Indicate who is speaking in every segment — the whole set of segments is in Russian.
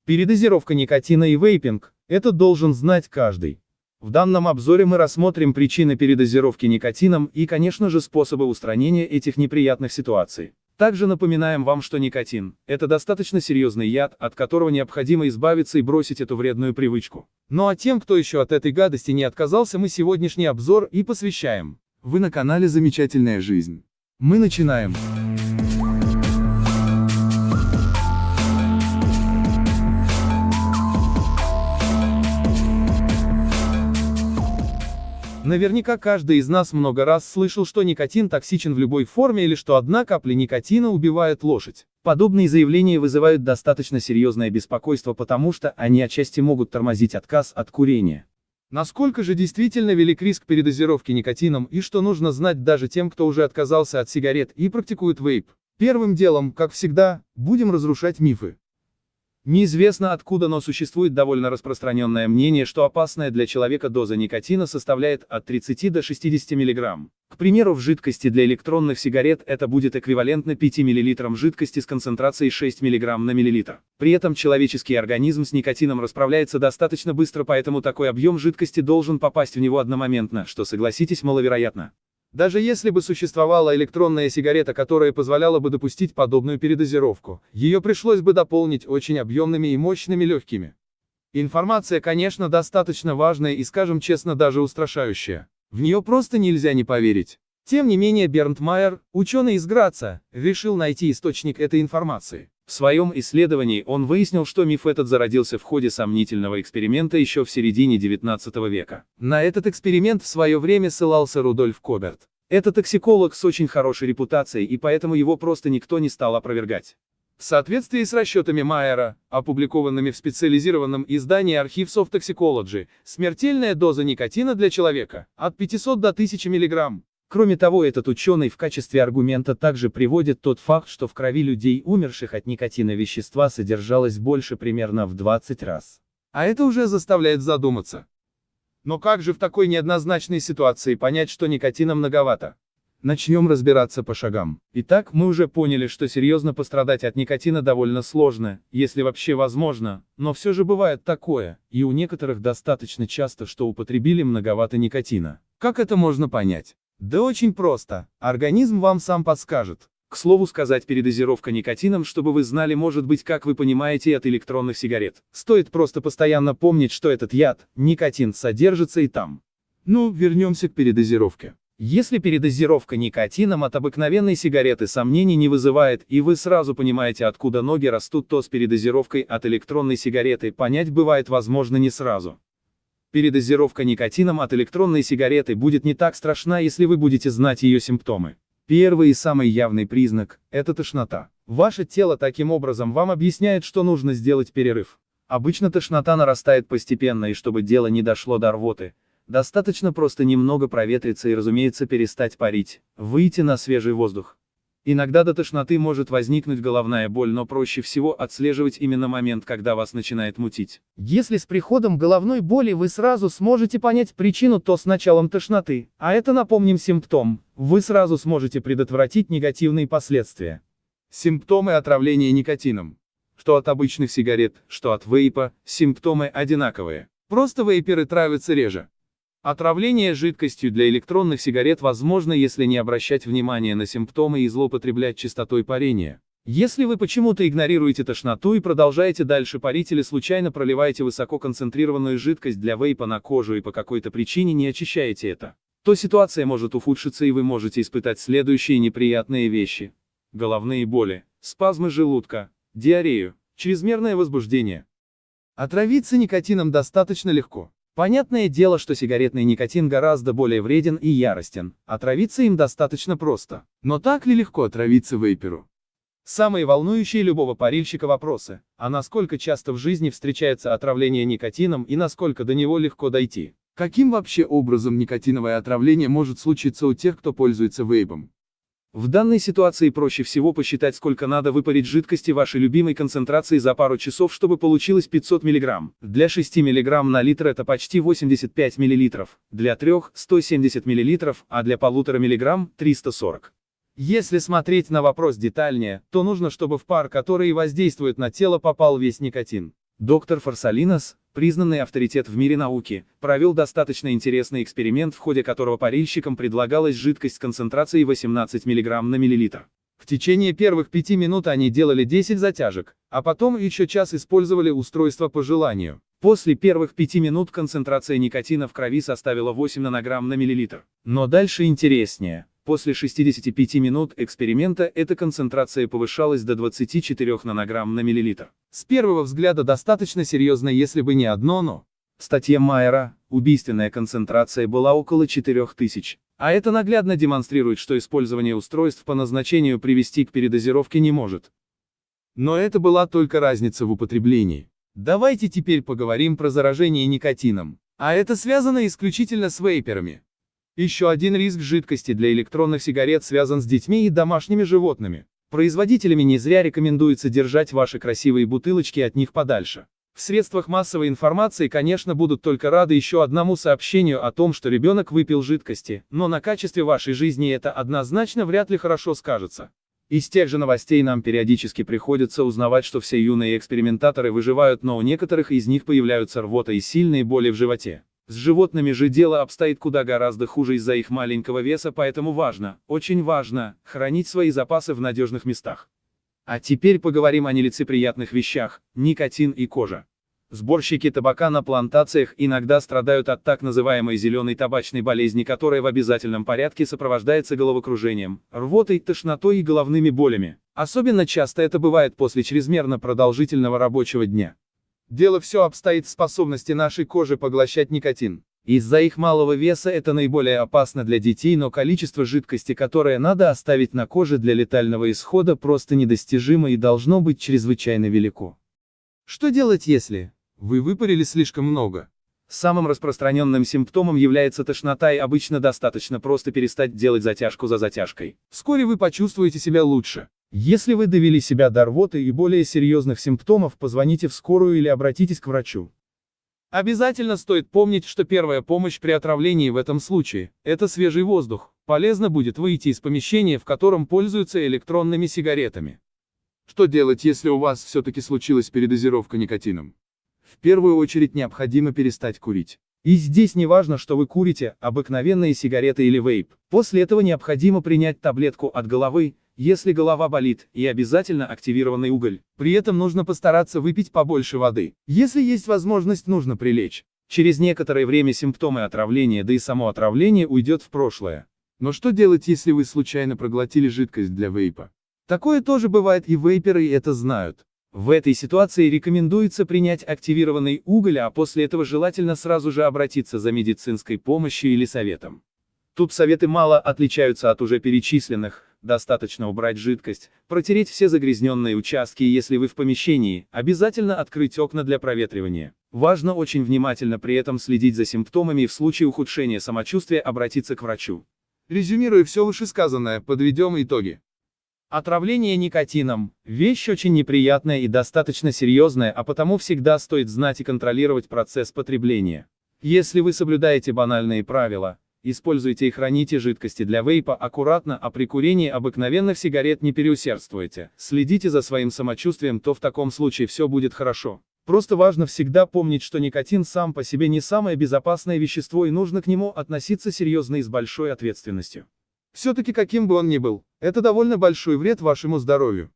Speaker 1: Передозировка никотина и вейпинг – это должен знать каждый. В данном обзоре мы рассмотрим причины передозировки никотином и, конечно же, способы устранения этих неприятных ситуаций. Также напоминаем вам, что никотин – это достаточно серьезный яд, от которого необходимо избавиться и бросить эту вредную привычку. Ну а тем, кто еще от этой гадости не отказался, мы сегодняшний обзор и посвящаем. Вы на канале «Замечательная жизнь». Мы начинаем. Наверняка каждый из нас много раз слышал, что никотин токсичен в любой форме или что одна капля никотина убивает лошадь. Подобные заявления вызывают достаточно серьезное беспокойство, потому что они отчасти могут тормозить отказ от курения. Насколько же действительно велик риск передозировки никотином и что нужно знать даже тем, кто уже отказался от сигарет и практикует вейп? Первым делом, как всегда, будем разрушать мифы. Неизвестно откуда, но существует довольно распространенное мнение, что опасная для человека доза никотина составляет от 30 до 60 мг. К примеру, в жидкости для электронных сигарет это будет эквивалентно 5 мл жидкости с концентрацией 6 мг на миллилитр. При этом человеческий организм с никотином расправляется достаточно быстро, поэтому такой объем жидкости должен попасть в него одномоментно, что, согласитесь, маловероятно. Даже если бы существовала электронная сигарета, которая позволяла бы допустить подобную передозировку, ее пришлось бы дополнить очень объемными и мощными легкими. Информация, конечно, достаточно важная и, скажем честно, даже устрашающая. В нее просто нельзя не поверить. Тем не менее, Бернт Майер, ученый из Граца, решил найти источник этой информации. В своем исследовании он выяснил, что миф этот зародился в ходе сомнительного эксперимента еще в середине XIX века. На этот эксперимент в свое время ссылался Рудольф Коберт. Это токсиколог с очень хорошей репутацией, и поэтому его просто никто не стал опровергать. В соответствии с расчетами Майера, опубликованными в специализированном издании Archives of Toxicology, смертельная доза никотина для человека – от 500 до 1000 мг. Кроме того, этот ученый в качестве аргумента также приводит тот факт, что в крови людей, умерших от никотина, вещества содержалось больше примерно в 20 раз. А это уже заставляет задуматься. Но как же в такой неоднозначной ситуации понять, что никотина многовато? Начнем разбираться по шагам. Итак, мы уже поняли, что серьезно пострадать от никотина довольно сложно, если вообще возможно, но все же бывает такое, и у некоторых достаточно часто, что употребили многовато никотина. Как это можно понять? Да очень просто. Организм вам сам подскажет. К слову сказать, передозировка никотином, чтобы вы знали, может быть, как вы понимаете, от электронных сигарет. Стоит просто постоянно помнить, что этот яд, никотин, содержится и там. Ну, вернемся к передозировке. Если передозировка никотином от обыкновенной сигареты сомнений не вызывает, и вы сразу понимаете, откуда ноги растут, то с передозировкой от электронной сигареты понять бывает возможно не сразу. Передозировка никотином от электронной сигареты будет не так страшна, если вы будете знать ее симптомы. Первый и самый явный признак – это тошнота. Ваше тело таким образом вам объясняет, что нужно сделать перерыв. Обычно тошнота нарастает постепенно, и чтобы дело не дошло до рвоты, достаточно просто немного проветриться и, разумеется, перестать парить, выйти на свежий воздух. Иногда до тошноты может возникнуть головная боль, но проще всего отслеживать именно момент, когда вас начинает мутить. Если с приходом головной боли вы сразу сможете понять причину, то с началом тошноты, а это, напомним, симптом, вы сразу сможете предотвратить негативные последствия. Симптомы отравления никотином. Что от обычных сигарет, что от вейпа, симптомы одинаковые. Просто вейперы травятся реже. Отравление жидкостью для электронных сигарет возможно, если не обращать внимания на симптомы и злоупотреблять частотой парения. Если вы почему-то игнорируете тошноту и продолжаете дальше парить или случайно проливаете высококонцентрированную жидкость для вейпа на кожу и по какой-то причине не очищаете это, то ситуация может ухудшиться, и вы можете испытать следующие неприятные вещи: головные боли, спазмы желудка, диарею, чрезмерное возбуждение. Отравиться никотином достаточно легко. Понятное дело, что сигаретный никотин гораздо более вреден и яростен, отравиться им достаточно просто. Но так ли легко отравиться вейперу? Самые волнующие любого парильщика вопросы: а насколько часто в жизни встречается отравление никотином и насколько до него легко дойти? Каким вообще образом никотиновое отравление может случиться у тех, кто пользуется вейпом? В данной ситуации проще всего посчитать, сколько надо выпарить жидкости вашей любимой концентрации за пару часов, чтобы получилось 500 мг. Для 6 мг на литр это почти 85 мл, для 3 – 170 мл, а для 1,5 мг – 340. Если смотреть на вопрос детальнее, то нужно, чтобы в пар, который воздействует на тело, попал весь никотин. Доктор Фарсалинос, признанный авторитет в мире науки, провел достаточно интересный эксперимент, в ходе которого парильщикам предлагалась жидкость с концентрацией 18 мг на миллилитр. В течение первых 5 минут они делали 10 затяжек, а потом еще час использовали устройство по желанию. После первых 5 минут концентрация никотина в крови составила 8 нанограмм на миллилитр. Но дальше интереснее. После 65 минут эксперимента эта концентрация повышалась до 24 нанограмм на миллилитр. С первого взгляда достаточно серьезно, если бы не одно «но». В статье Майера убийственная концентрация была около 4000, а это наглядно демонстрирует, что использование устройств по назначению привести к передозировке не может. Но это была только разница в употреблении. Давайте теперь поговорим про заражение никотином. А это связано исключительно с вейперами. Еще один риск жидкости для электронных сигарет связан с детьми и домашними животными. Производителями не зря рекомендуется держать ваши красивые бутылочки от них подальше. В средствах массовой информации, конечно, будут только рады еще одному сообщению о том, что ребенок выпил жидкости, но на качестве вашей жизни это однозначно вряд ли хорошо скажется. Из тех же новостей нам периодически приходится узнавать, что все юные экспериментаторы выживают, но у некоторых из них появляются рвота и сильные боли в животе. С животными же дело обстоит куда гораздо хуже из-за их маленького веса, поэтому важно, очень важно, хранить свои запасы в надежных местах. А теперь поговорим о нелицеприятных вещах – никотин и кожа. Сборщики табака на плантациях иногда страдают от так называемой зеленой табачной болезни, которая в обязательном порядке сопровождается головокружением, рвотой, тошнотой и головными болями. Особенно часто это бывает после чрезмерно продолжительного рабочего дня. Дело все обстоит в способности нашей кожи поглощать никотин. Из-за их малого веса это наиболее опасно для детей, но количество жидкости, которое надо оставить на коже для летального исхода, просто недостижимо и должно быть чрезвычайно велико. Что делать, если вы выпарили слишком много? Самым распространенным симптомом является тошнота, и обычно достаточно просто перестать делать затяжку за затяжкой. Вскоре вы почувствуете себя лучше. Если вы довели себя до рвоты и более серьезных симптомов, позвоните в скорую или обратитесь к врачу. Обязательно стоит помнить, что первая помощь при отравлении в этом случае – это свежий воздух. Полезно будет выйти из помещения, в котором пользуются электронными сигаретами. Что делать, если у вас все-таки случилась передозировка никотином? В первую очередь необходимо перестать курить. И здесь не важно, что вы курите, обыкновенные сигареты или вейп. После этого необходимо принять таблетку от головы, если голова болит, и обязательно активированный уголь. При этом нужно постараться выпить побольше воды. Если есть возможность, нужно прилечь. Через некоторое время симптомы отравления, да и само отравление уйдет в прошлое. Но что делать, если вы случайно проглотили жидкость для вейпа? Такое тоже бывает, и вейперы это знают. В этой ситуации рекомендуется принять активированный уголь, а после этого желательно сразу же обратиться за медицинской помощью или советом. Тут советы мало отличаются от уже перечисленных. Достаточно убрать жидкость, протереть все загрязненные участки, и если вы в помещении, обязательно открыть окна для проветривания. Важно очень внимательно при этом следить за симптомами и в случае ухудшения самочувствия обратиться к врачу. Резюмируя все вышесказанное, подведем итоги. Отравление никотином – вещь очень неприятная и достаточно серьезная, а потому всегда стоит знать и контролировать процесс потребления. Если вы соблюдаете банальные правила, используйте и храните жидкости для вейпа аккуратно, а при курении обыкновенных сигарет не переусердствуйте. Следите за своим самочувствием, то в таком случае все будет хорошо. Просто важно всегда помнить, что никотин сам по себе не самое безопасное вещество, и нужно к нему относиться серьезно и с большой ответственностью. Все-таки каким бы он ни был, это довольно большой вред вашему здоровью.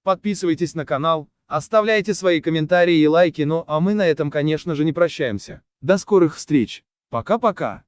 Speaker 1: Подписывайтесь на канал, оставляйте свои комментарии и лайки, ну а мы на этом, конечно же, не прощаемся. До скорых встреч. Пока-пока.